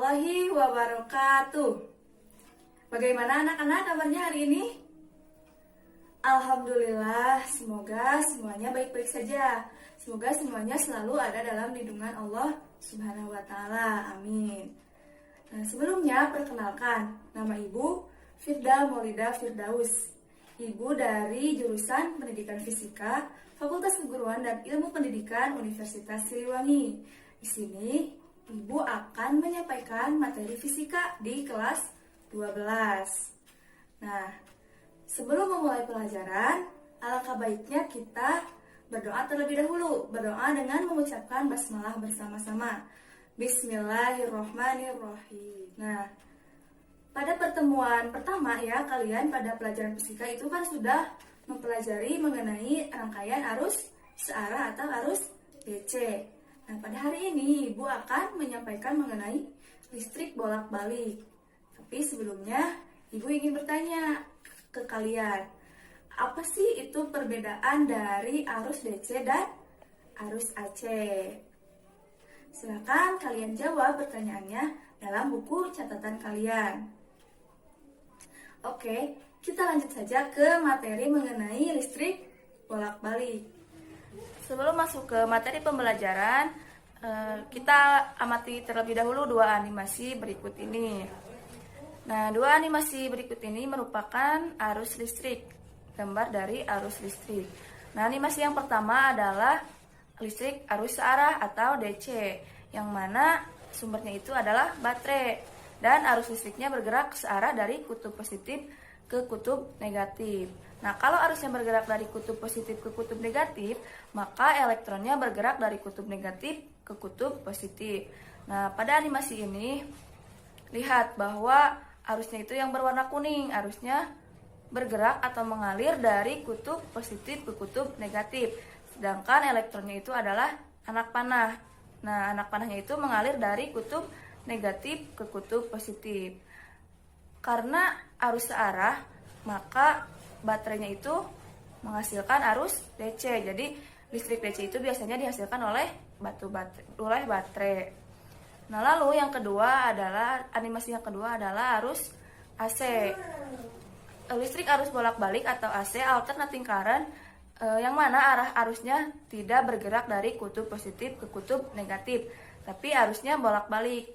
warahmatullahi wabarakatuh. Bagaimana anak-anak kabarnya hari ini? Alhamdulillah, semoga semuanya baik-baik saja. Semoga semuanya selalu ada dalam lindungan Allah Subhanahu wa Ta'ala. Amin. Nah, sebelumnya perkenalkan, nama Ibu Firda Maulida Firdaus. Ibu dari jurusan Pendidikan Fisika, Fakultas Keguruan dan Ilmu Pendidikan Universitas Siliwangi. Di sini, Ibu akan menyampaikan materi fisika di kelas 12. Nah, sebelum memulai pelajaran, alangkah baiknya kita berdoa terlebih dahulu. Berdoa dengan mengucapkan basmalah bersama-sama. Bismillahirrohmanirrohim. Nah, pada pertemuan pertama ya, kalian pada pelajaran fisika itu kan sudah mempelajari mengenai rangkaian arus searah atau arus DC. Nah, pada hari ini Ibu akan menyampaikan mengenai listrik bolak-balik. Tapi sebelumnya, Ibu ingin bertanya ke kalian, apa sih itu perbedaan dari arus DC dan arus AC? Silakan kalian jawab pertanyaannya dalam buku catatan kalian. Oke, kita lanjut saja ke materi mengenai listrik bolak-balik. Sebelum masuk ke materi pembelajaran, kita amati terlebih dahulu dua animasi berikut ini. Nah, dua animasi berikut ini merupakan arus listrik, gambar dari arus listrik. Nah, animasi yang pertama adalah listrik arus searah atau DC, yang mana sumbernya itu adalah baterai, dan arus listriknya bergerak searah dari kutub positif ke kutub negatif. Nah, kalau arusnya bergerak dari kutub positif ke kutub negatif, maka elektronnya bergerak dari kutub negatif ke kutub positif. Nah, pada animasi ini, lihat bahwa arusnya itu yang berwarna kuning, arusnya bergerak atau mengalir dari kutub positif ke kutub negatif. Sedangkan elektronnya itu adalah anak panah. Nah, anak panahnya itu mengalir dari kutub negatif ke kutub positif. Karena arus searah, maka baterainya itu menghasilkan arus DC. Jadi listrik DC itu biasanya dihasilkan oleh baterai. Nah, lalu yang kedua adalah animasi yang kedua adalah arus AC. Listrik arus bolak-balik atau AC, alternating current, yang mana arah arusnya tidak bergerak dari kutub positif ke kutub negatif, tapi arusnya bolak-balik.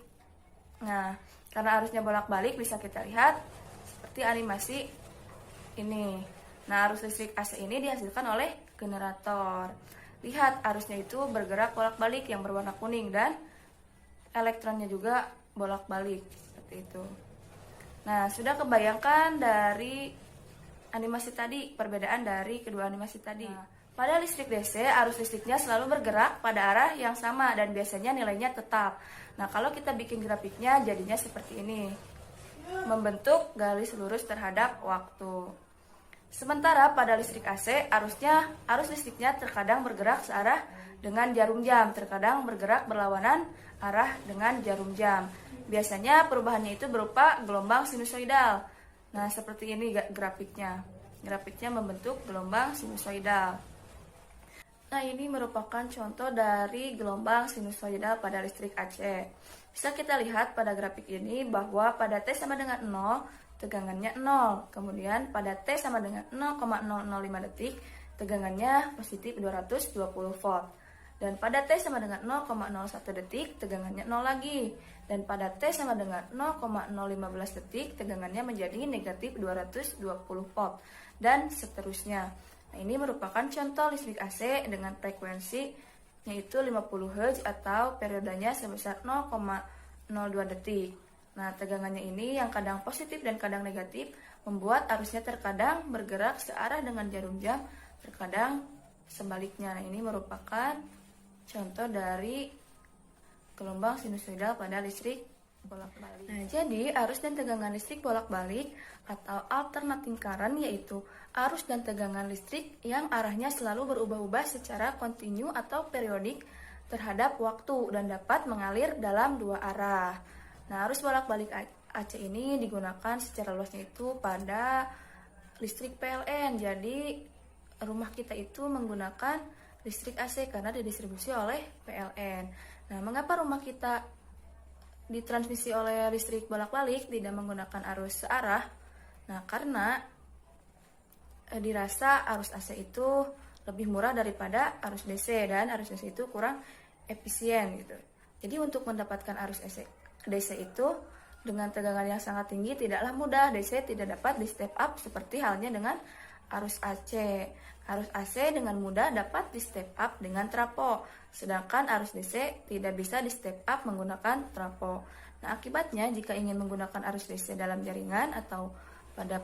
Nah, karena arusnya bolak-balik bisa kita lihat seperti animasi ini. Nah, arus listrik AC ini dihasilkan oleh generator. Lihat, arusnya itu bergerak bolak-balik yang berwarna kuning dan elektronnya juga bolak-balik seperti itu. Nah, sudah kebayangkan dari animasi tadi, perbedaan dari kedua animasi tadi. Nah, pada listrik DC, arus listriknya selalu bergerak pada arah yang sama dan biasanya nilainya tetap. Nah, kalau kita bikin grafiknya jadinya seperti ini, membentuk garis lurus terhadap waktu. Sementara pada listrik AC, arus listriknya terkadang bergerak searah dengan jarum jam, terkadang bergerak berlawanan arah dengan jarum jam. Biasanya perubahannya itu berupa gelombang sinusoidal. Nah, seperti ini grafiknya. Grafiknya membentuk gelombang sinusoidal. Nah, ini merupakan contoh dari gelombang sinusoidal pada listrik AC. Bisa kita lihat pada grafik ini bahwa pada T sama dengan 0, tegangannya 0. Kemudian pada T sama dengan 0,005 detik, tegangannya positif 220 volt. Dan pada T sama dengan 0,01 detik, tegangannya 0 lagi. Dan pada T sama dengan 0,015 detik, tegangannya menjadi negatif 220 volt. Dan seterusnya. Nah, ini merupakan contoh listrik AC dengan frekuensi yaitu 50 Hz atau periodenya sebesar 0,02 detik. Nah, tegangannya ini yang kadang positif dan kadang negatif membuat arusnya terkadang bergerak searah dengan jarum jam, terkadang sebaliknya. Nah, ini merupakan contoh dari gelombang sinusoidal pada listrik bolak-balik. Nah, jadi arus dan tegangan listrik bolak-balik atau alternating current yaitu arus dan tegangan listrik yang arahnya selalu berubah-ubah secara kontinu atau periodik terhadap waktu dan dapat mengalir dalam dua arah. Nah, arus bolak-balik AC ini digunakan secara luasnya itu pada listrik PLN. Jadi, rumah kita itu menggunakan listrik AC karena didistribusi oleh PLN. Nah, mengapa rumah kita ditransmisi oleh listrik bolak-balik tidak menggunakan arus searah. Nah, karena dirasa arus AC itu lebih murah daripada arus DC dan arus DC itu kurang efisien gitu. Jadi untuk mendapatkan arus DC itu dengan tegangan yang sangat tinggi tidaklah mudah. DC tidak dapat di step up seperti halnya dengan arus AC. Arus AC dengan mudah dapat di step up dengan trapo, sedangkan arus DC tidak bisa di step up menggunakan trapo. Nah, akibatnya jika ingin menggunakan arus DC dalam jaringan atau pada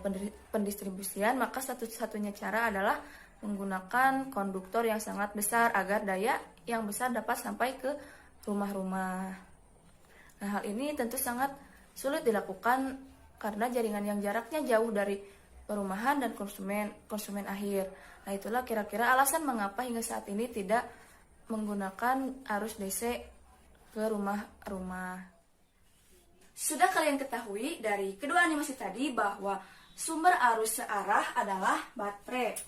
pendistribusian, maka satu-satunya cara adalah menggunakan konduktor yang sangat besar agar daya yang besar dapat sampai ke rumah-rumah. Nah, hal ini tentu sangat sulit dilakukan karena jaringan yang jaraknya jauh dari perumahan dan konsumen akhir. Nah, itulah kira-kira alasan mengapa hingga saat ini tidak menggunakan arus DC ke rumah-rumah. Sudah kalian ketahui dari kedua animasi tadi bahwa sumber arus searah adalah baterai.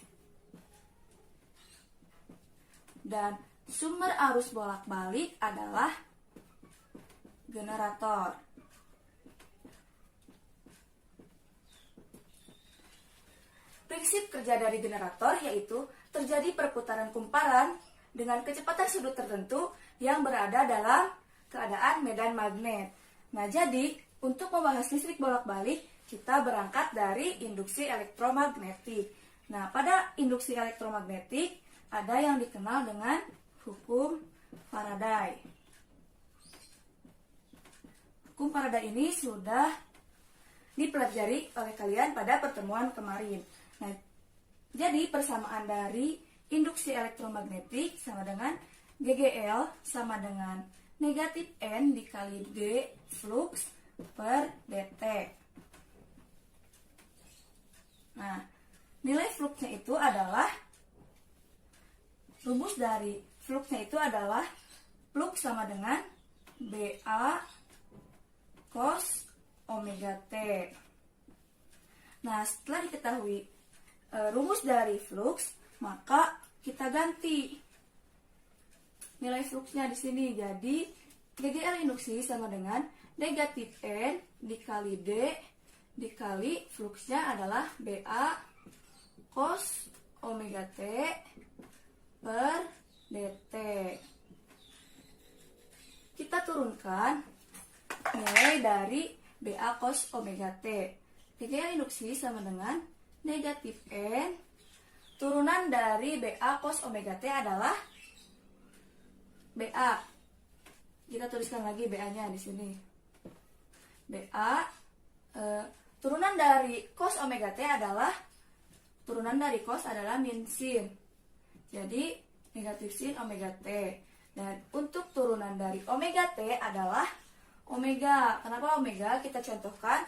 Dan sumber arus bolak-balik adalah generator. Prinsip kerja dari generator yaitu terjadi perputaran kumparan dengan kecepatan sudut tertentu yang berada dalam keadaan medan magnet. Nah, jadi untuk membahas listrik bolak-balik, kita berangkat dari induksi elektromagnetik. Nah, pada induksi elektromagnetik ada yang dikenal dengan hukum Faraday. Hukum Faraday ini sudah dipelajari oleh kalian pada pertemuan kemarin. Nah, jadi persamaan dari induksi elektromagnetik sama dengan GGL sama dengan negatif N dikali D flux per dt. Nah, nilai fluxnya itu adalah, rumus dari fluxnya itu adalah flux sama dengan BA cos omega T. Nah, setelah diketahui rumus dari flux, maka kita ganti nilai fluxnya di sini. Jadi GGL induksi sama dengan negatif N dikali D dikali fluxnya adalah BA cos omega T per dt. Kita turunkan nilai dari BA cos omega T. GGL induksi sama dengan negatif N, turunan dari BA cos omega T adalah BA. Kita tuliskan lagi BA-nya di sini. BA turunan dari cos omega T adalah, turunan dari cos adalah min sin. Jadi negatif sin omega T. Dan untuk turunan dari omega T adalah omega. Kenapa omega? Kita contohkan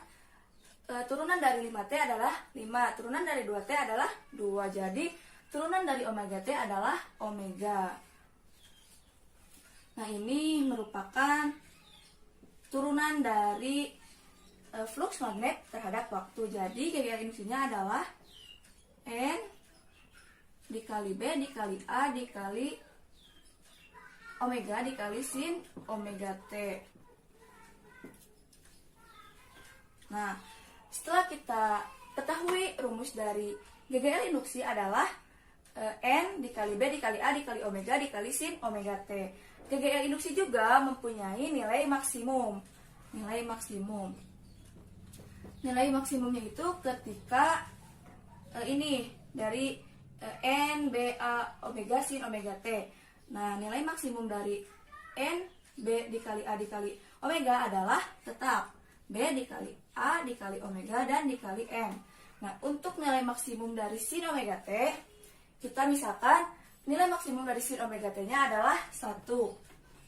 turunan dari 5T adalah 5, turunan dari 2T adalah 2. Jadi turunan dari omega T adalah omega. Nah, ini merupakan turunan dari flux magnet terhadap waktu. Jadi GGL induksinya adalah N dikali B dikali A dikali omega dikali sin omega T. Nah, setelah kita ketahui rumus dari GGL induksi adalah N dikali B dikali A dikali omega dikali sin omega T. GGL induksi juga mempunyai nilai maksimum. Nilai maksimumnya itu ketika ini dari N, B, A, omega, sin, omega, T. Nah, nilai maksimum dari N, B dikali A dikali omega adalah tetap B dikali A dikali omega dan dikali N. Nah, untuk nilai maksimum dari sin omega T, kita misalkan nilai maksimum dari sin omega T-nya adalah 1.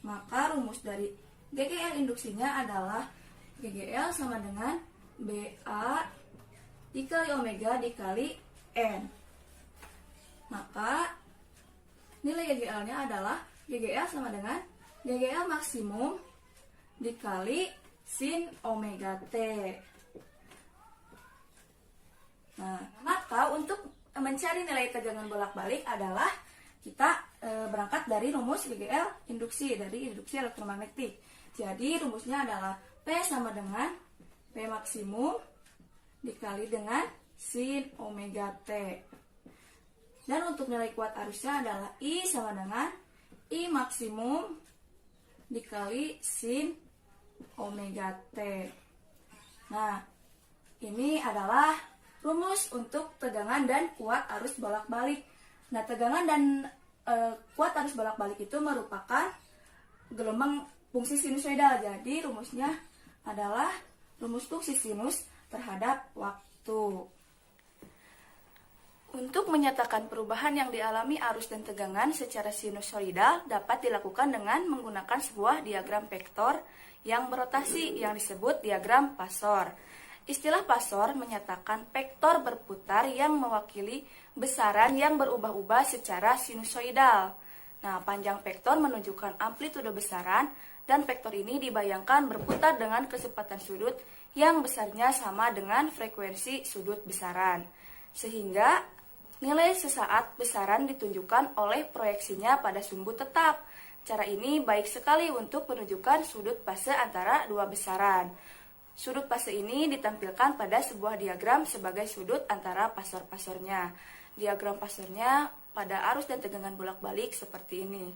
Maka rumus dari GGL induksinya adalah GGL sama dengan BA dikali omega dikali N. Maka nilai GGL-nya adalah GGL sama dengan GGL maksimum dikali sin omega T. Nah, maka untuk mencari nilai tegangan bolak-balik adalah kita berangkat dari rumus WGL induksi, dari induksi elektromagnetik. Jadi rumusnya adalah P sama dengan P maksimum dikali dengan sin omega T. Dan untuk nilai kuat arusnya adalah I sama dengan I maksimum dikali sin omega T. Nah, ini adalah rumus untuk tegangan dan kuat arus bolak-balik. Nah, tegangan dan kuat arus bolak-balik itu merupakan gelombang fungsi sinusoidal. Jadi, rumusnya adalah rumus fungsi sinus terhadap waktu. Untuk menyatakan perubahan yang dialami arus dan tegangan secara sinusoidal dapat dilakukan dengan menggunakan sebuah diagram vektor yang berotasi yang disebut diagram Pasor. Istilah Pasor menyatakan vektor berputar yang mewakili besaran yang berubah-ubah secara sinusoidal. Nah, panjang vektor menunjukkan amplitude besaran dan vektor ini dibayangkan berputar dengan kecepatan sudut yang besarnya sama dengan frekuensi sudut besaran. Sehingga nilai sesaat besaran ditunjukkan oleh proyeksinya pada sumbu tetap. Cara ini baik sekali untuk menunjukkan sudut fase antara dua besaran. Sudut fase ini ditampilkan pada sebuah diagram sebagai sudut antara pasor-pasornya. Diagram pasornya pada arus dan tegangan bolak-balik seperti ini.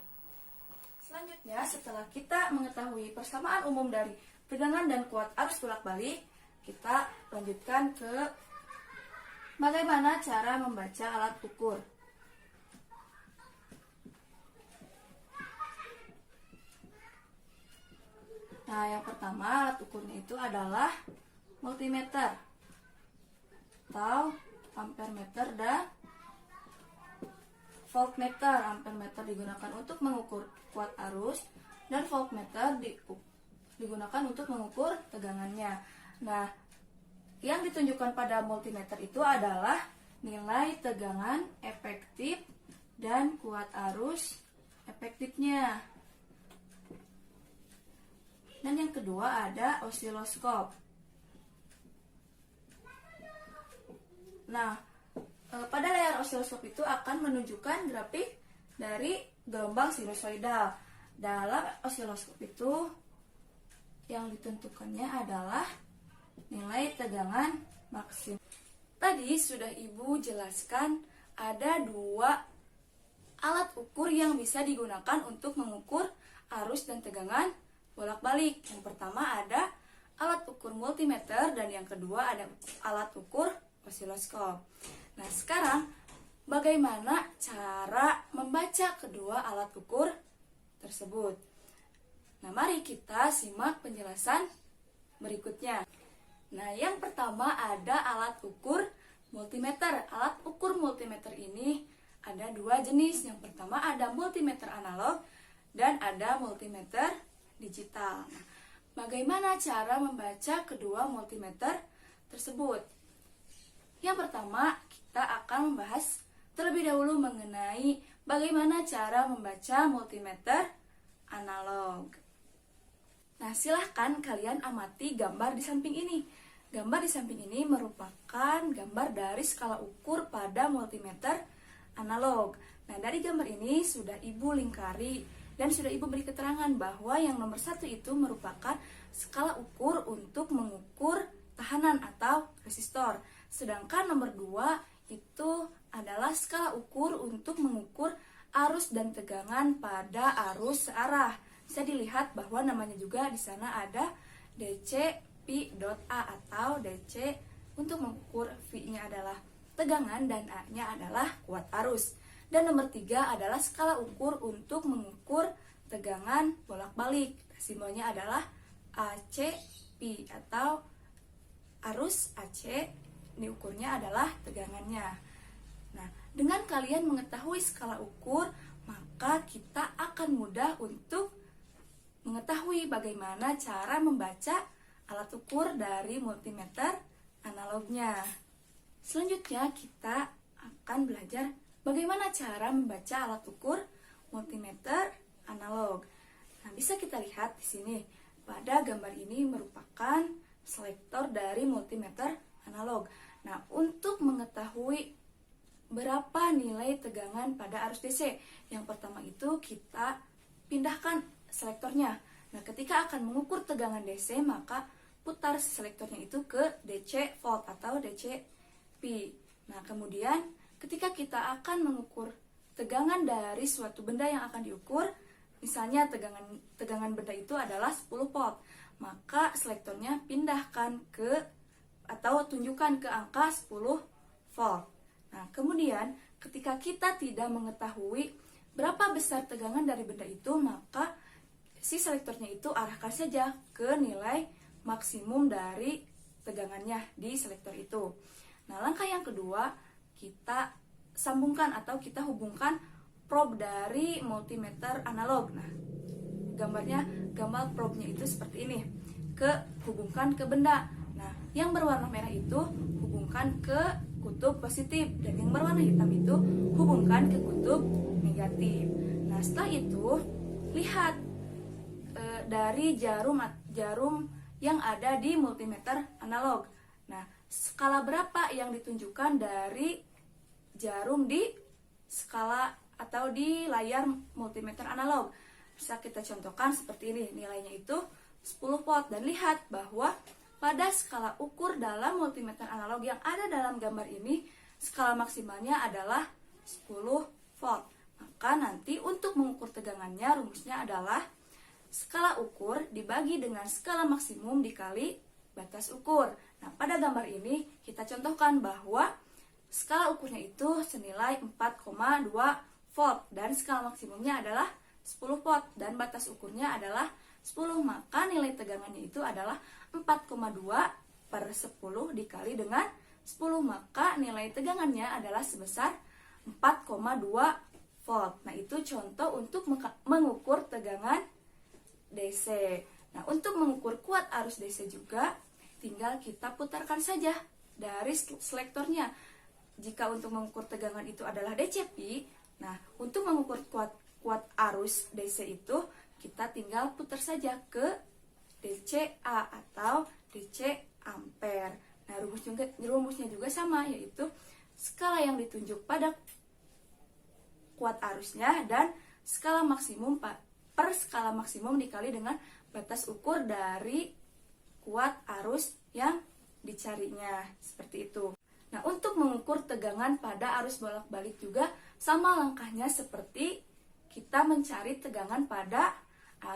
Selanjutnya, setelah kita mengetahui persamaan umum dari tegangan dan kuat arus bolak-balik, kita lanjutkan ke bagaimana cara membaca alat ukur. Nah, yang pertama alat ukurnya itu adalah multimeter atau ampermeter dan voltmeter. Ampermeter digunakan untuk mengukur kuat arus dan voltmeter digunakan untuk mengukur tegangannya. Nah, yang ditunjukkan pada multimeter itu adalah nilai tegangan efektif dan kuat arus efektifnya. Dan yang kedua ada osiloskop. Nah, pada layar osiloskop itu akan menunjukkan grafik dari gelombang sinusoidal. Dalam osiloskop itu yang ditentukannya adalah nilai tegangan maksimum. Tadi sudah Ibu jelaskan ada dua alat ukur yang bisa digunakan untuk mengukur arus dan tegangan bolak-balik. Yang pertama ada alat ukur multimeter dan yang kedua ada alat ukur osiloskop. Nah, sekarang bagaimana cara membaca kedua alat ukur tersebut? Nah, mari kita simak penjelasan berikutnya. Nah, yang pertama ada alat ukur multimeter. Alat ukur multimeter ini ada dua jenis. Yang pertama ada multimeter analog dan ada multimeter digital. Nah, bagaimana cara membaca kedua multimeter tersebut? Yang pertama, kita akan membahas terlebih dahulu mengenai bagaimana cara membaca multimeter analog. Nah, silahkan kalian amati gambar di samping ini. Gambar di samping ini merupakan gambar dari skala ukur pada multimeter analog. Nah, dari gambar ini sudah Ibu lingkari dan sudah Ibu beri keterangan bahwa yang nomor 1 itu merupakan skala ukur untuk mengukur tahanan atau resistor. Sedangkan nomor 2 itu adalah skala ukur untuk mengukur arus dan tegangan pada arus searah. Bisa dilihat bahwa namanya juga di sana ada DC Pi dot A atau DC untuk mengukur V-nya adalah tegangan dan A-nya adalah kuat arus. Dan nomor 3 adalah skala ukur untuk mengukur tegangan bolak-balik. Simbolnya adalah AC Pi atau arus AC diukurnya adalah tegangannya. Nah, dengan kalian mengetahui skala ukur, maka kita akan mudah untuk mengetahui bagaimana cara membaca alat ukur dari multimeter analognya. Selanjutnya kita akan belajar bagaimana cara membaca alat ukur multimeter analog. Nah, bisa kita lihat di sini pada gambar ini merupakan selektor dari multimeter analog. Nah, untuk mengetahui berapa nilai tegangan pada arus DC. Yang pertama itu kita pindahkan selektornya. Nah, ketika akan mengukur tegangan DC, maka putar selektornya itu ke DC volt atau DC P. Nah, kemudian ketika kita akan mengukur tegangan dari suatu benda yang akan diukur, misalnya tegangan benda itu adalah 10 volt, maka selektornya pindahkan ke atau tunjukkan ke angka 10 volt. Nah, kemudian ketika kita tidak mengetahui berapa besar tegangan dari benda itu, maka si selektornya itu arahkan saja ke nilai maksimum dari tegangannya di selektor itu. Nah, langkah yang kedua, kita sambungkan atau kita hubungkan probe dari multimeter analog. Nah, gambar probe-nya itu seperti ini. Hubungkan ke benda. Nah, yang berwarna merah itu hubungkan ke kutub positif, dan yang berwarna hitam itu hubungkan ke kutub negatif. Nah, setelah itu lihat dari jarum yang ada di multimeter analog. Nah, skala berapa yang ditunjukkan dari jarum di skala atau di layar multimeter analog. Bisa kita contohkan seperti ini, nilainya itu 10 volt, dan lihat bahwa pada skala ukur dalam multimeter analog yang ada dalam gambar ini, skala maksimalnya adalah 10 volt. Maka nanti untuk mengukur tegangannya, rumusnya adalah skala ukur dibagi dengan skala maksimum dikali batas ukur. Nah, pada gambar ini kita contohkan bahwa skala ukurnya itu senilai 4,2 volt dan skala maksimumnya adalah 10 volt dan batas ukurnya adalah 10, maka nilai tegangannya itu adalah 4,2 per 10 dikali dengan 10, maka nilai tegangannya adalah sebesar 4,2 volt. Nah, itu contoh untuk mengukur tegangan DC. Nah, untuk mengukur kuat arus DC juga tinggal kita putarkan saja dari selektornya. Jika untuk mengukur tegangan itu adalah DCP, nah untuk mengukur kuat arus DC itu kita tinggal putar saja ke DCA atau DC ampere. Nah, rumusnya juga sama, yaitu skala yang ditunjuk pada kuat arusnya dan skala maksimum per skala maksimum dikali dengan batas ukur dari kuat arus yang dicarinya, seperti itu. Nah, untuk mengukur tegangan pada arus bolak-balik juga sama langkahnya seperti kita mencari tegangan pada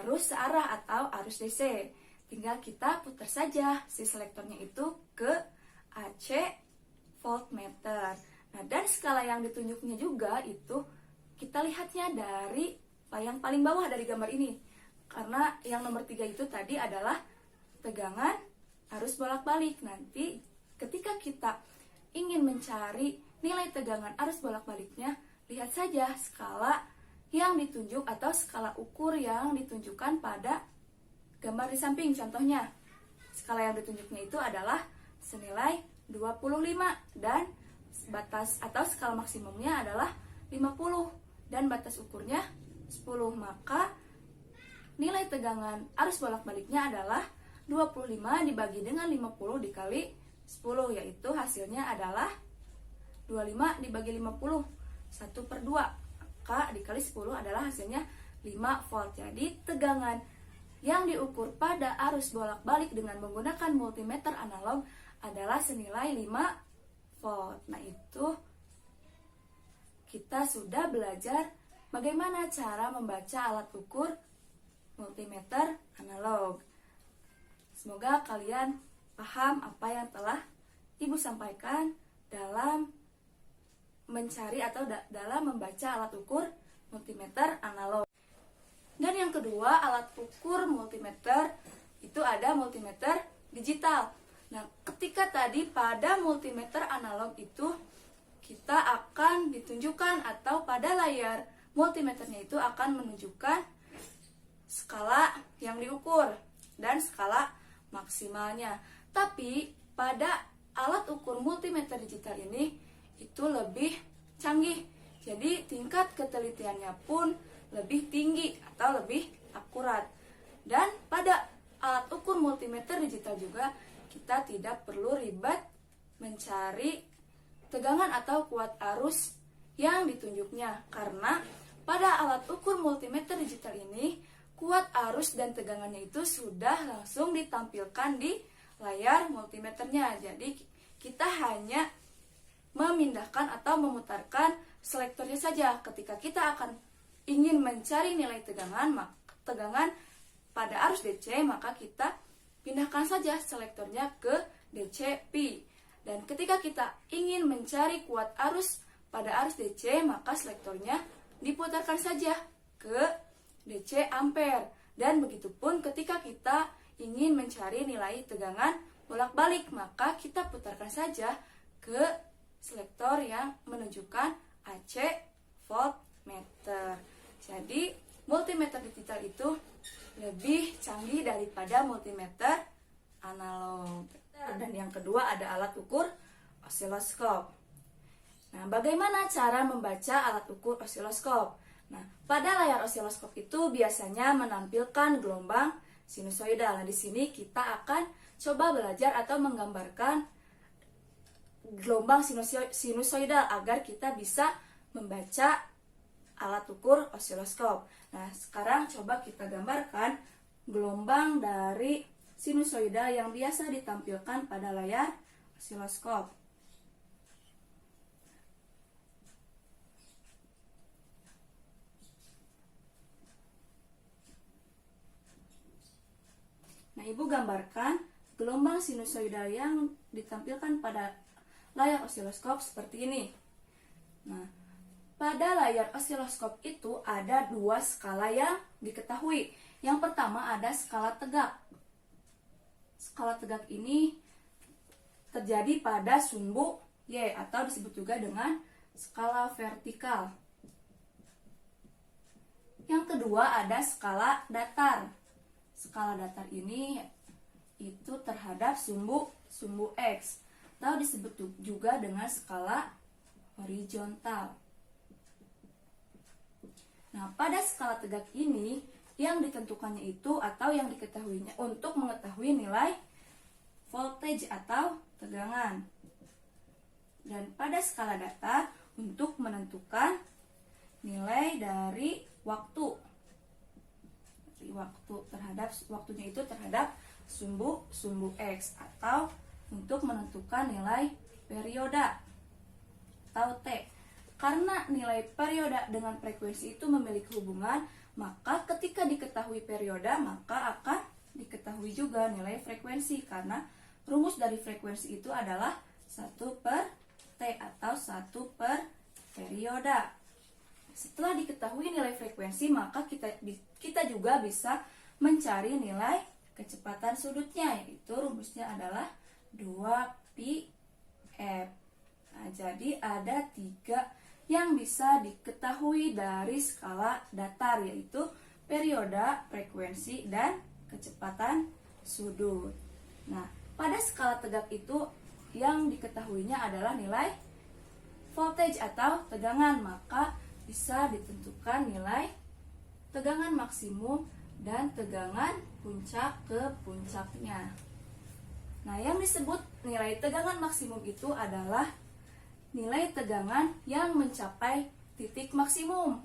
arus searah atau arus DC. Tinggal kita putar saja si selektornya itu ke AC voltmeter. Nah, dan skala yang ditunjuknya juga itu kita lihatnya dari yang paling bawah dari gambar ini. Karena yang nomor 3 itu tadi adalah tegangan arus bolak-balik. Nanti ketika kita ingin mencari nilai tegangan arus bolak-baliknya, lihat saja skala yang ditunjuk atau skala ukur yang ditunjukkan pada gambar di samping. Contohnya, skala yang ditunjuknya itu adalah senilai 25 dan batas atau skala maksimumnya adalah 50 dan batas ukurnya 10. Maka nilai tegangan arus bolak-baliknya adalah 25 dibagi dengan 50 dikali 10, yaitu hasilnya adalah 25 dibagi 50, 1/2, maka dikali 10 adalah hasilnya 5 volt. Jadi tegangan yang diukur pada arus bolak-balik dengan menggunakan multimeter analog adalah senilai 5 volt. Nah, itu kita sudah belajar bagaimana cara membaca alat ukur multimeter analog. Semoga kalian paham apa yang telah Ibu sampaikan dalam mencari atau dalam membaca alat ukur multimeter analog. Dan yang kedua, alat ukur multimeter itu ada multimeter digital. Nah, ketika tadi pada multimeter analog itu kita akan ditunjukkan atau pada layar multimeternya itu akan menunjukkan skala yang diukur dan skala maksimalnya. Tapi pada alat ukur multimeter digital ini itu lebih canggih. Jadi tingkat ketelitiannya pun lebih tinggi atau lebih akurat. Dan pada alat ukur multimeter digital juga kita tidak perlu ribet mencari tegangan atau kuat arus yang ditunjuknya. Karena pada alat ukur multimeter digital ini, kuat arus dan tegangannya itu sudah langsung ditampilkan di layar multimeternya. Jadi kita hanya memindahkan atau memutarkan selektornya saja. Ketika kita akan ingin mencari nilai tegangan pada arus DC, maka kita pindahkan saja selektornya ke DC pi. Dan ketika kita ingin mencari kuat arus pada arus DC, maka selektornya diputarkan saja ke DC ampere. Dan begitupun ketika kita ingin mencari nilai tegangan bolak-balik, maka kita putarkan saja ke selektor yang menunjukkan AC voltmeter. Jadi multimeter digital itu lebih canggih daripada multimeter analog. Dan yang kedua ada alat ukur osiloskop. Nah, bagaimana cara membaca alat ukur osiloskop? Nah, pada layar osiloskop itu biasanya menampilkan gelombang sinusoidal. Nah, di sini kita akan coba belajar atau menggambarkan gelombang sinusoidal agar kita bisa membaca alat ukur osiloskop. Nah, sekarang coba kita gambarkan gelombang dari sinusoidal yang biasa ditampilkan pada layar osiloskop. Nah, Ibu gambarkan gelombang sinusoidal yang ditampilkan pada layar osiloskop seperti ini. Nah, pada layar osiloskop itu ada dua skala yang diketahui. Yang pertama ada skala tegak. Skala tegak ini terjadi pada sumbu Y atau disebut juga dengan skala vertikal. Yang kedua ada skala datar. Skala datar ini itu terhadap sumbu X atau disebut juga dengan skala horizontal. Nah, pada skala tegak ini yang ditentukannya itu atau yang diketahuinya untuk mengetahui nilai voltage atau tegangan. Dan pada skala datar untuk menentukan nilai dari waktu. Waktunya itu terhadap sumbu X atau untuk menentukan nilai perioda atau T. Karena nilai perioda dengan frekuensi itu memiliki hubungan, maka ketika diketahui perioda maka akan diketahui juga nilai frekuensi, karena rumus dari frekuensi itu adalah 1/T atau 1/perioda. Setelah diketahui nilai frekuensi, maka kita juga bisa mencari nilai kecepatan sudutnya, yaitu rumusnya adalah 2πf. Nah, jadi ada 3 yang bisa diketahui dari skala datar, yaitu perioda, frekuensi, dan kecepatan sudut. Nah, pada skala tegak itu yang diketahuinya adalah nilai voltage atau tegangan, maka bisa ditentukan nilai tegangan maksimum dan tegangan puncak ke puncaknya. Nah, yang disebut nilai tegangan maksimum itu adalah nilai tegangan yang mencapai titik maksimum.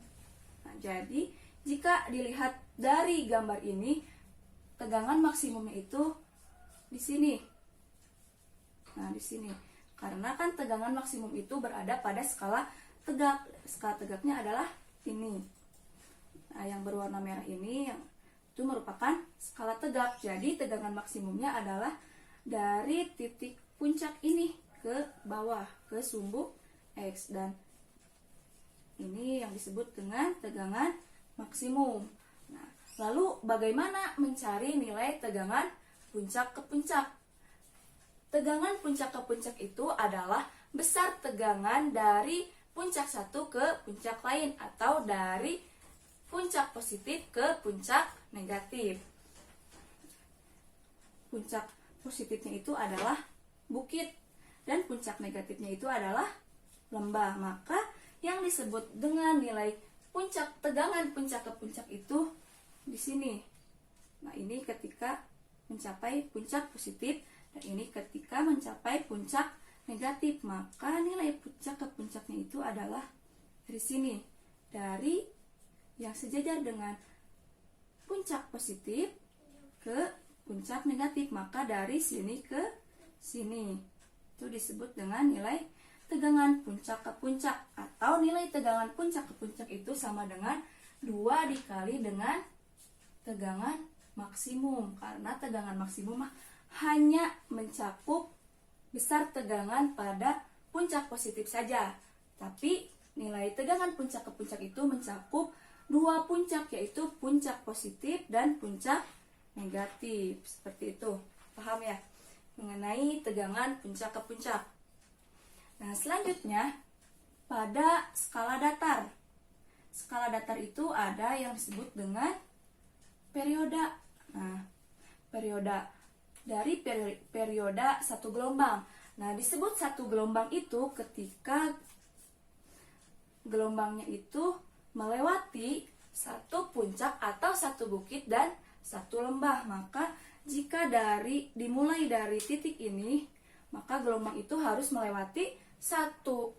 Nah, jadi jika dilihat dari gambar ini, tegangan maksimumnya itu di sini. Nah, di sini. Karena kan tegangan maksimum itu berada pada skala tegak. Skala tegaknya adalah ini. Nah, yang berwarna merah ini itu merupakan skala tegak. Jadi tegangan maksimumnya adalah dari titik puncak ini ke bawah, ke sumbu X, dan ini yang disebut dengan tegangan maksimum. Nah, lalu bagaimana mencari nilai tegangan puncak ke puncak? Tegangan puncak ke puncak itu adalah besar tegangan dari puncak satu ke puncak lain atau dari puncak positif ke puncak negatif. Puncak positifnya itu adalah bukit dan puncak negatifnya itu adalah lembah. Maka yang disebut dengan nilai puncak tegangan puncak ke puncak itu di sini. Nah, ini ketika mencapai puncak positif dan ini ketika mencapai puncak negatif, maka nilai puncak ke puncaknya itu adalah dari sini, dari yang sejajar dengan puncak positif ke puncak negatif, maka dari sini ke sini itu disebut dengan nilai tegangan puncak ke puncak, atau nilai tegangan puncak ke puncak itu sama dengan 2 dikali dengan tegangan maksimum, karena tegangan maksimum hanya mencakup besar tegangan pada puncak positif saja, tapi nilai tegangan puncak ke puncak itu mencakup 2 puncak, yaitu puncak positif dan puncak negatif. Seperti itu, paham ya mengenai tegangan puncak ke puncak. Nah, selanjutnya pada skala datar. Skala datar itu ada yang disebut dengan perioda. Nah, perioda dari perioda satu gelombang. Nah, disebut satu gelombang itu ketika gelombangnya itu melewati satu puncak atau satu bukit dan satu lembah. Maka jika dimulai dari titik ini, maka gelombang itu harus melewati satu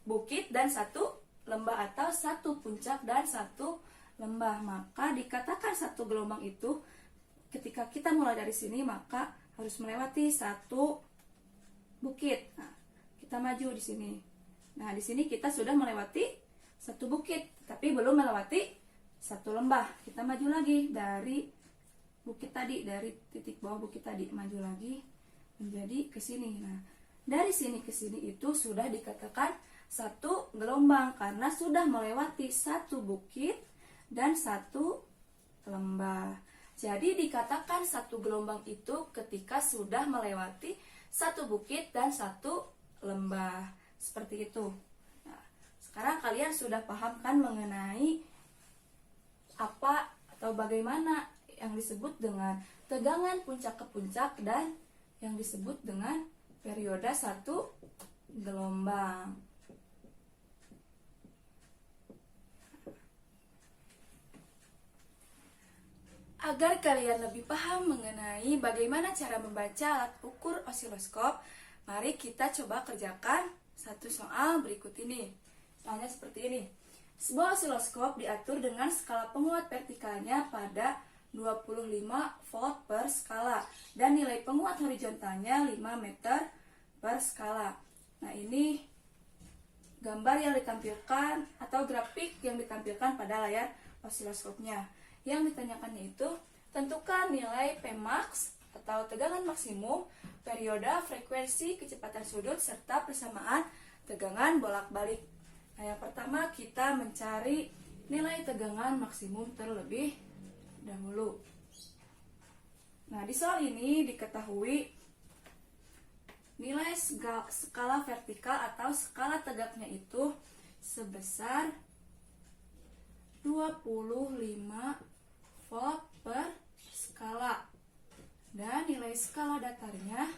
bukit dan satu lembah, atau satu puncak dan satu lembah. Maka dikatakan satu gelombang itu ketika kita mulai dari sini maka harus melewati satu bukit. Nah, kita maju di sini. Nah, di sini kita sudah melewati satu bukit, tapi belum melewati satu lembah. Kita maju lagi dari bukit tadi, dari titik bawah bukit tadi, maju lagi menjadi ke sini. Nah, dari sini ke sini itu sudah dikatakan satu gelombang karena sudah melewati satu bukit dan satu lembah. Jadi dikatakan satu gelombang itu ketika sudah melewati satu bukit dan satu lembah. Seperti itu. Nah, sekarang kalian sudah paham kan mengenai apa atau bagaimana yang disebut dengan tegangan puncak ke puncak dan yang disebut dengan perioda satu gelombang. Agar kalian lebih paham mengenai bagaimana cara membaca alat ukur osiloskop, mari kita coba kerjakan satu soal berikut ini. Soalnya seperti ini. Sebuah osiloskop diatur dengan skala penguat vertikalnya pada 25 volt per skala dan nilai penguat horizontalnya 5 meter per skala. Nah, ini gambar yang ditampilkan atau grafik yang ditampilkan pada layar osiloskopnya. Yang ditanyakannya itu, tentukan nilai Pmax atau tegangan maksimum, perioda, frekuensi, kecepatan sudut, serta persamaan tegangan bolak-balik. Nah, yang pertama kita mencari nilai tegangan maksimum terlebih dahulu. Nah, di soal ini diketahui nilai skala vertikal atau skala tegaknya itu sebesar 25 volt per skala dan nilai skala datarnya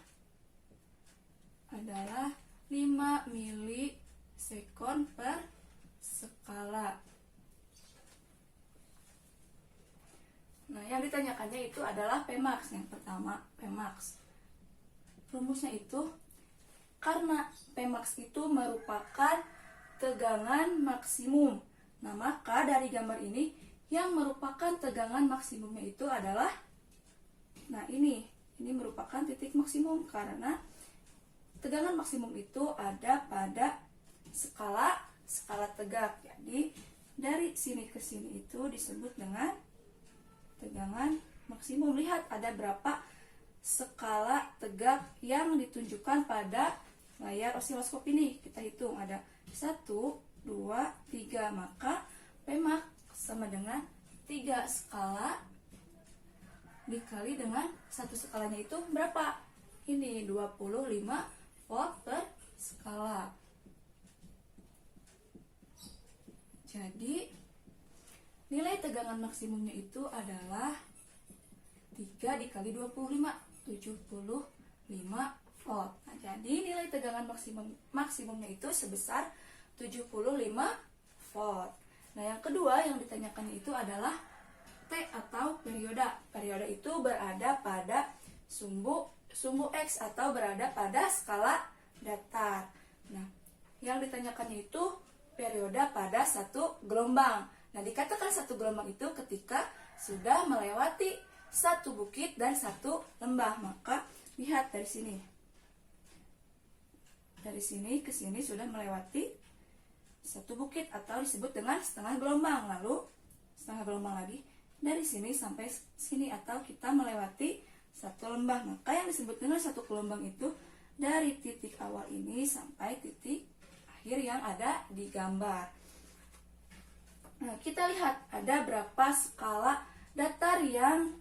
adalah 5 milisekon per skala. Nah, yang ditanyakannya itu adalah Pmax. Yang pertama, Pmax. Rumusnya itu, karena Pmax itu merupakan tegangan maksimum. Nah, maka dari gambar ini, yang merupakan tegangan maksimumnya itu adalah, nah ini merupakan titik maksimum karena tegangan maksimum itu ada pada skala tegak. Jadi, dari sini ke sini itu disebut dengan tegangan maksimum. Lihat ada berapa skala tegak yang ditunjukkan pada layar osiloskop ini. Kita hitung ada 1, 2, 3. Maka Pmax sama dengan 3 skala dikali dengan satu skalanya itu berapa? Ini 25 volt per skala. Jadi nilai tegangan maksimumnya itu adalah 3 dikali 25, 75 volt. Nah, jadi nilai tegangan maksimumnya itu sebesar 75 volt. Nah, yang kedua yang ditanyakan itu adalah T atau perioda. Perioda itu berada pada sumbu X atau berada pada skala datar. Nah, yang ditanyakannya itu periode pada satu gelombang. Nah, dikatakan satu gelombang itu ketika sudah melewati satu bukit dan satu lembah. Maka lihat dari sini. Dari sini ke sini sudah melewati satu bukit atau disebut dengan setengah gelombang. Lalu setengah gelombang lagi dari sini sampai sini atau kita melewati satu lembah. Maka yang disebut dengan satu gelombang itu dari titik awal ini sampai titik akhir yang ada di gambar. Nah, kita lihat ada berapa skala datar yang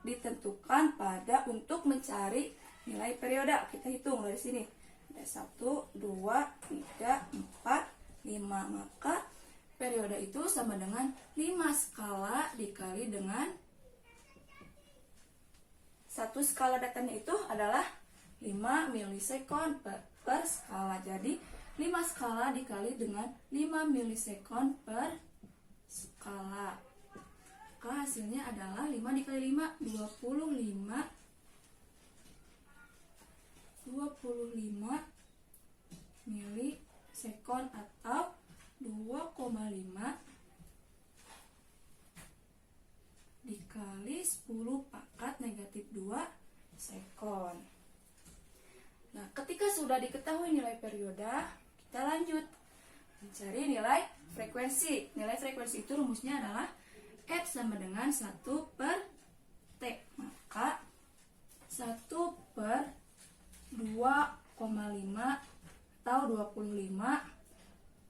ditentukan pada untuk mencari nilai periode. Kita hitung dari sini. Ada 1, 2, 3, 4, 5. Maka periode itu sama dengan 5 skala dikali dengan satu skala datarnya itu adalah 5 milisekon per skala. Jadi 5 skala dikali dengan 5 milisekon per skala. Maka hasilnya adalah 5 dikali 5, 25 milisekon atau 2,5 dikali 10 pangkat negatif 2 sekon. Nah, ketika sudah diketahui nilai periode, kita lanjut mencari nilai frekuensi. Nilai frekuensi itu rumusnya adalah F sama dengan 1 per T. Maka 1 per 2,5 atau 25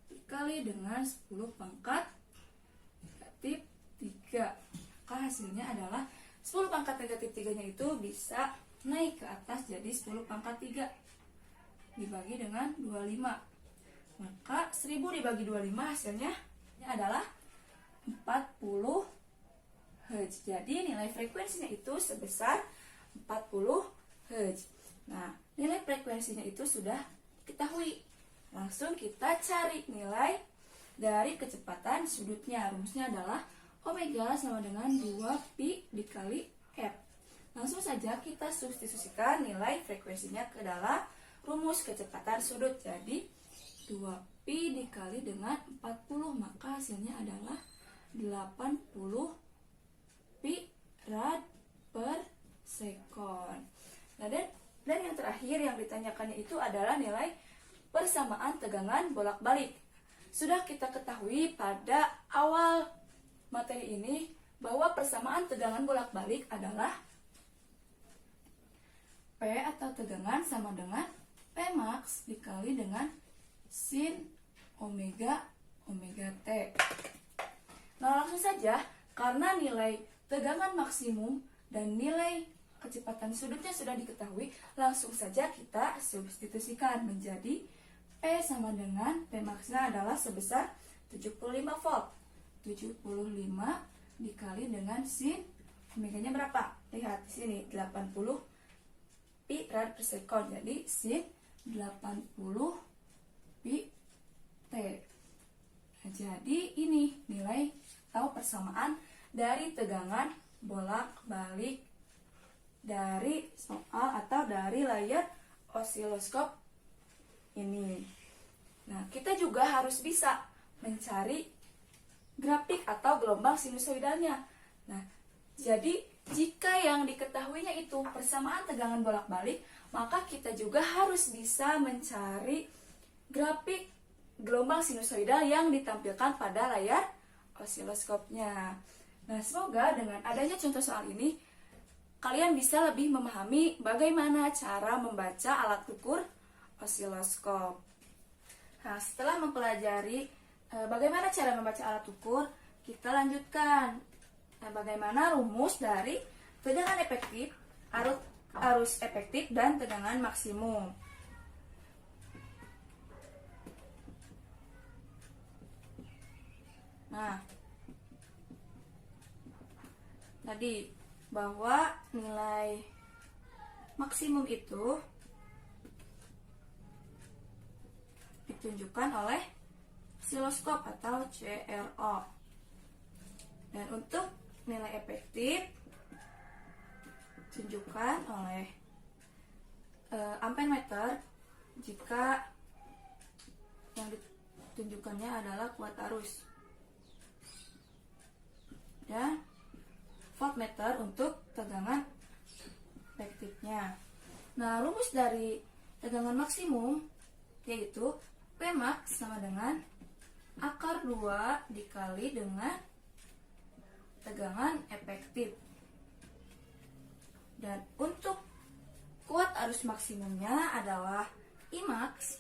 dikali dengan 10 pangkat negatif 3. Maka hasilnya adalah 10 pangkat negatif 3-nya itu bisa naik ke atas jadi 10 pangkat 3 dibagi dengan 25. Maka 1000 dibagi 25 hasilnya adalah 40 Hz. Jadi nilai frekuensinya itu sebesar 40 Hz. Nah, nilai frekuensinya itu sudah diketahui. Langsung kita cari nilai dari kecepatan sudutnya. Rumusnya adalah omega sama dengan 2pi dikali f. Langsung saja kita substitusikan nilai frekuensinya ke dalam rumus kecepatan sudut. Jadi 2pi dikali dengan 40, maka hasilnya adalah 80 pi rad per sekon. Nah, dan yang terakhir yang ditanyakannya itu adalah nilai persamaan tegangan bolak-balik. Sudah kita ketahui pada awal materi ini bahwa persamaan tegangan bolak-balik adalah P atau tegangan sama dengan P max dikali dengan sin omega T. Nah, langsung saja karena nilai tegangan maksimum dan nilai kecepatan sudutnya sudah diketahui, langsung saja kita substitusikan menjadi P sama dengan P max-nya adalah sebesar 75 volt. 75 dikali dengan sin omeganya berapa? Lihat di sini 80 pi rad per sekon. Jadi sin 80 pi T. Nah, jadi ini nilai atau persamaan dari tegangan bolak-balik dari soal atau dari layar osiloskop ini. Nah, kita juga harus bisa mencari grafik atau gelombang sinusoidalnya. Nah, jadi jika yang diketahuinya itu persamaan tegangan bolak-balik, maka kita juga harus bisa mencari grafik gelombang sinusoidal yang ditampilkan pada layar osiloskopnya. Nah, semoga dengan adanya contoh soal ini, kalian bisa lebih memahami bagaimana cara membaca alat ukur osiloskop. Nah, setelah mempelajari bagaimana cara membaca alat ukur, kita lanjutkan bagaimana rumus dari tegangan efektif, arus efektif, dan tegangan maksimum. Nah, tadi bahwa nilai maksimum itu ditunjukkan oleh osiloskop atau CRO. Dan untuk nilai efektif ditunjukkan oleh ampermeter jika yang ditunjukkannya adalah kuat arus. Dan voltmeter untuk tegangan efektifnya. Nah, rumus dari tegangan maksimum yaitu Pmax sama dengan akar 2 dikali dengan tegangan efektif. Dan untuk kuat arus maksimumnya adalah Imax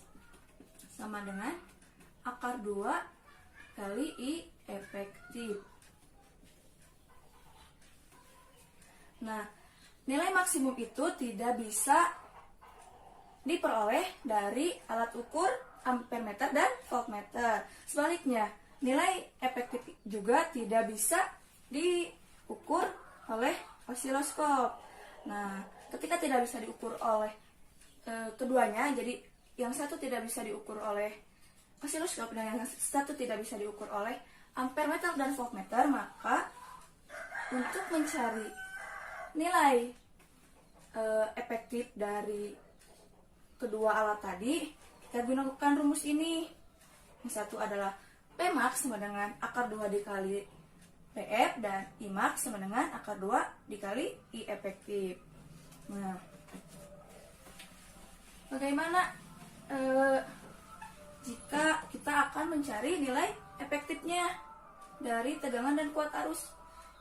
sama dengan akar 2 kali I efektif. Nah, nilai maksimum itu tidak bisa diperoleh dari alat ukur ampermeter dan voltmeter. Sebaliknya, nilai efektif juga tidak bisa diukur oleh osiloskop. Nah, ketika tidak bisa diukur oleh keduanya, jadi yang satu tidak bisa diukur oleh osiloskop dan yang satu tidak bisa diukur oleh ampermeter dan voltmeter, maka untuk mencari nilai efektif dari kedua alat tadi, kita gunakan rumus ini. Yang satu adalah Pmax sama dengan akar 2 dikali PF dan Imax sama dengan akar 2 dikali I efektif. Nah, bagaimana jika kita akan mencari nilai efektifnya dari tegangan dan kuat arus?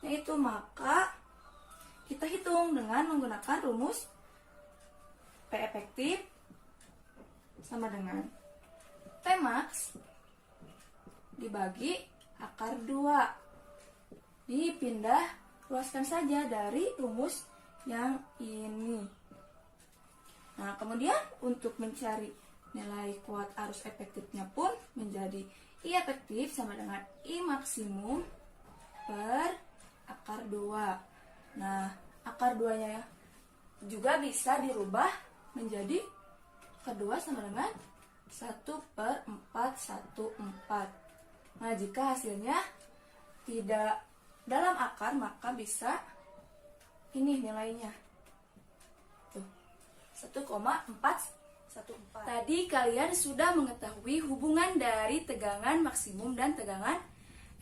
Yaitu maka kita hitung dengan menggunakan rumus P efektif sama dengan Pmax dibagi akar 2. Dipindah luaskan saja dari rumus yang ini. Nah, kemudian untuk mencari nilai kuat arus efektifnya pun menjadi I efektif sama dengan I maksimum per akar 2. Nah, akar 2-nya juga bisa dirubah menjadi akar 2 sama dengan 1/414. Nah, jika hasilnya tidak dalam akar, maka bisa ini nilainya. Tuh, 1,414. Tadi kalian sudah mengetahui hubungan dari tegangan maksimum dan tegangan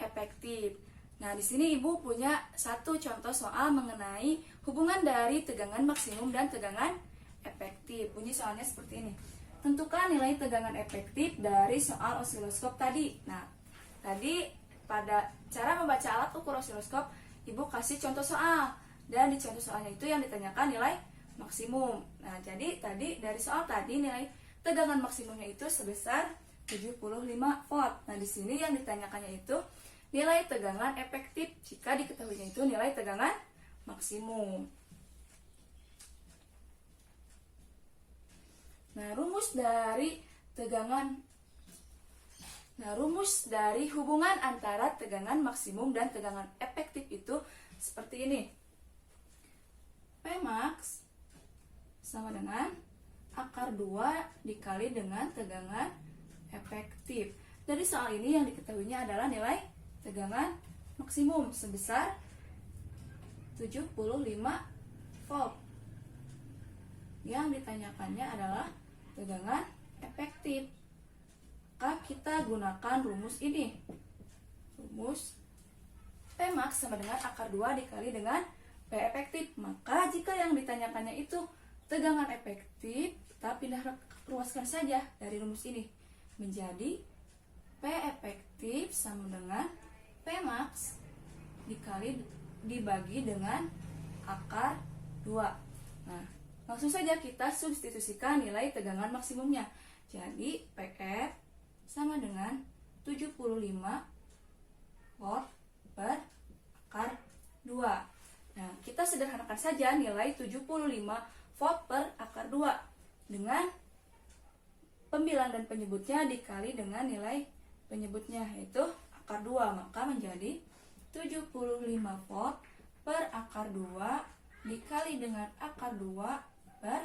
efektif. Nah, di sini Ibu punya satu contoh soal mengenai hubungan dari tegangan maksimum dan tegangan efektif. Bunyi soalnya seperti ini. Tentukan nilai tegangan efektif dari soal osiloskop tadi. Nah, tadi pada cara membaca alat ukur osiloskop, Ibu kasih contoh soal. Dan di contoh soalnya itu yang ditanyakan nilai maksimum. Nah, jadi tadi dari soal tadi nilai tegangan maksimumnya itu sebesar 75 volt. Nah, di sini yang ditanyakannya itu nilai tegangan efektif jika diketahuinya itu nilai tegangan maksimum. Nah, rumus dari hubungan antara tegangan maksimum dan tegangan efektif itu seperti ini. Pmax sama dengan akar 2 dikali dengan tegangan efektif. Dari soal ini yang diketahuinya adalah nilai tegangan maksimum sebesar 75 volt. Yang ditanyakannya adalah tegangan efektif. Maka kita gunakan rumus ini. Rumus Pmax sama dengan akar 2 dikali dengan P efektif. Maka jika yang ditanyakannya itu tegangan efektif, kita pindah ruaskan saja dari rumus ini menjadi P efektif sama dengan Pmax dibagi dengan akar 2. Nah, langsung saja kita substitusikan nilai tegangan maksimumnya. Jadi PF sama dengan 75 volt per akar 2. Nah, kita sederhanakan saja nilai 75 volt per akar 2 dengan pembilang dan penyebutnya dikali dengan nilai penyebutnya, yaitu akar 2. Maka menjadi 75 volt per akar 2 dikali dengan akar 2 per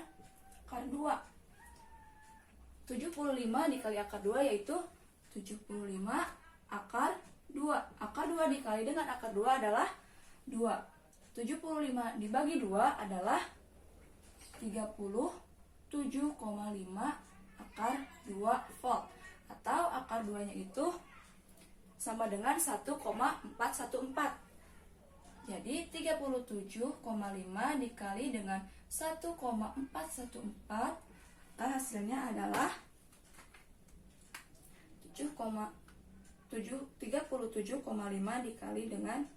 akar 2. 75 dikali akar 2 yaitu 75 akar 2. Akar 2 dikali dengan akar 2 adalah 2. 75 dibagi 2 adalah 37,5 akar 2 volt, atau akar 2-nya itu sama dengan 1,414. Jadi 37,5 dikali dengan 1,414, maka hasilnya adalah 37,5 dikali dengan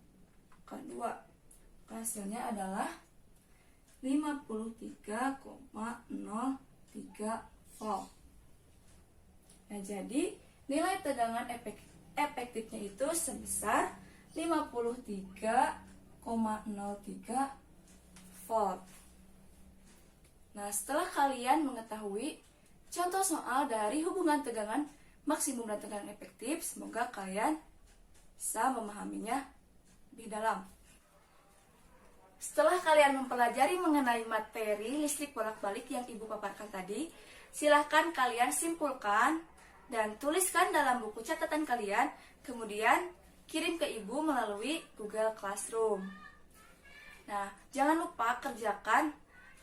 akar 2. Maka hasilnya adalah 53,03 volt. Nah, jadi nilai tegangan efektifnya itu sebesar 53,03 volt. Nah, setelah kalian mengetahui contoh soal dari hubungan tegangan maksimum dan tegangan efektif, semoga kalian bisa memahaminya lebih dalam. Setelah kalian mempelajari mengenai materi listrik bolak-balik yang Ibu paparkan tadi, silahkan kalian simpulkan dan tuliskan dalam buku catatan kalian, kemudian kirim ke Ibu melalui Google Classroom. Nah, jangan lupa kerjakan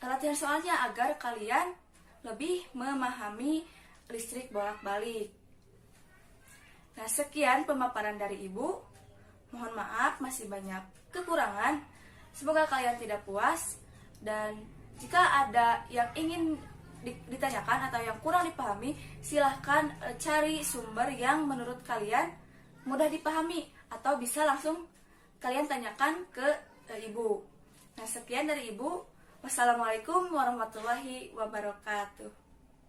latihan soalnya agar kalian lebih memahami listrik bolak-balik. Nah, sekian pemaparan dari Ibu. Mohon maaf masih banyak kekurangan. Semoga kalian tidak puas, dan jika ada yang ingin ditanyakan atau yang kurang dipahami, silahkan cari sumber yang menurut kalian mudah dipahami, atau bisa langsung kalian tanyakan ke Ibu. Nah, sekian dari Ibu. Wassalamualaikum warahmatullahi wabarakatuh.